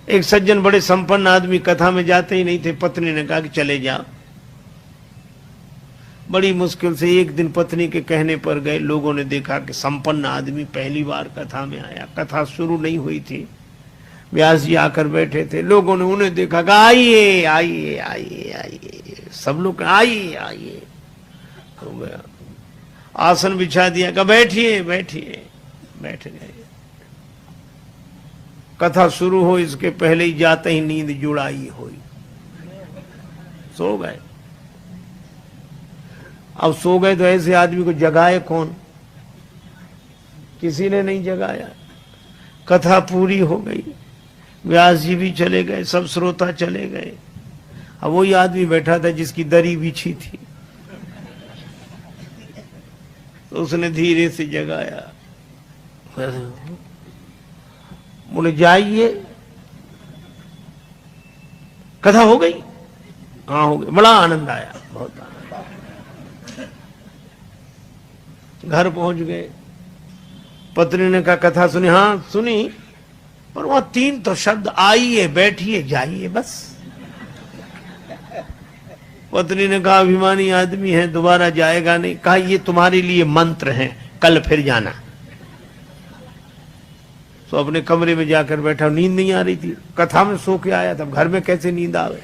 एक सज्जन बड़े संपन्न आदमी कथा में जाते ही नहीं थे। पत्नी ने कहा कि चले जाओ। बड़ी मुश्किल से एक दिन पत्नी के कहने पर गए। लोगों ने देखा कि संपन्न आदमी पहली बार कथा में आया। कथा शुरू नहीं हुई थी, व्यास जी आकर बैठे थे। लोगों ने उन्हें देखा कि आइए आइए आइए आइए, सब लोग आइए आइए। हो गया, आसन बिछा दिया, कहा बैठिए बैठिए, बैठ गए। कथा शुरू हो इसके पहले ही जाते ही नींद जुड़ाई हुई, सो गए। अब सो गए तो ऐसे आदमी को जगाए कौन? किसी ने नहीं जगाया। कथा पूरी हो गई, व्यास जी भी चले गए, सब श्रोता चले गए। अब वही आदमी बैठा था जिसकी दरी बिछी थी, तो उसने धीरे से जगाया। बोले जाइए, कथा हो गई? हाँ हो गई। बड़ा आनंद आया, बहुत आनंद। घर पहुंच गए। पत्नी ने कहा कथा सुनी? हाँ सुनी, पर वहां 3 तो शब्द आइए बैठिए जाइए बस। पत्नी ने कहा अभिमानी आदमी है, दोबारा जाएगा नहीं। कहा ये तुम्हारे लिए मंत्र हैं, कल फिर जाना। तो अपने कमरे में जाकर बैठा। नींद नहीं आ रही थी, कथा में सो के आया था, घर में कैसे नींद आवे?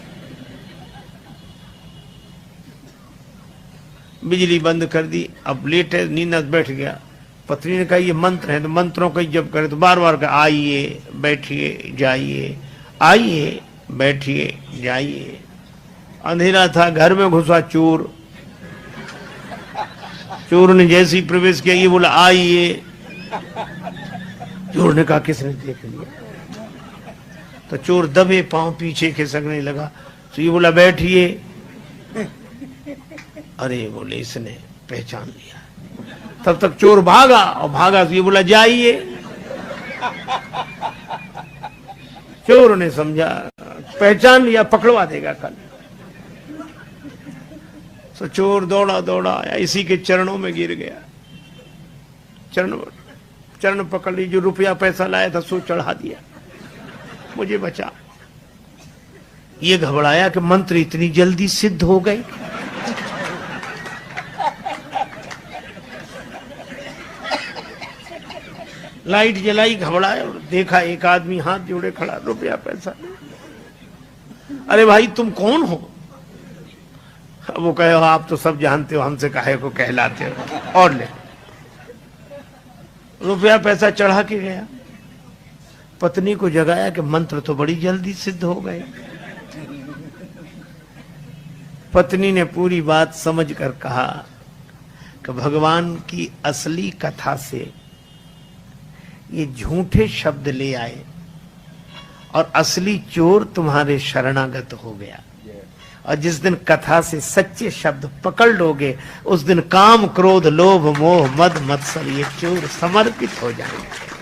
बिजली बंद कर दी। अब लेट है, नींद बैठ गया। पत्नी ने कहा ये मंत्र है, तो मंत्रों का जब करे तो बार बार कहा आइए बैठिए जाइए, आइए बैठिए जाइए। अंधेरा था, घर में घुसा चोर। चोर ने जैसे ही प्रवेश किया, ये बोला आइए। चोर ने कहा किसने देख लिया? तो चोर दबे पांव पीछे खिसकने लगा। तो ये बोला बैठिए। अरे बोले इसने पहचान लिया। तब तक चोर भागा, और भागा तो ये बोला जाइए। चोर ने समझा पहचान लिया, पकड़वा देगा कल। तो चोर दौड़ा दौड़ा आया, इसी के चरणों में गिर गया। चरण पकड़ ली। जो रुपया पैसा लाया था सो चढ़ा दिया, मुझे बचा। ये घबराया कि मंत्र इतनी जल्दी सिद्ध हो गए। लाइट जलाई, घबराया और देखा एक आदमी हाथ जोड़े खड़ा, रुपया पैसा। अरे भाई तुम कौन हो? वो कहे आप तो सब जानते हो, हमसे काहे को कहलाते हो, और ले। रुपया पैसा चढ़ा के गया। पत्नी को जगाया कि मंत्र तो बड़ी जल्दी सिद्ध हो गए। पत्नी ने पूरी बात समझकर कहा कि भगवान की असली कथा से ये झूठे शब्द ले आए और असली चोर तुम्हारे शरणागत हो गया। और जिस दिन कथा से सच्चे शब्द पकड़ लोगे, उस दिन काम क्रोध लोभ मोह मद मत्सर ये चोर समर्पित हो जाएंगे।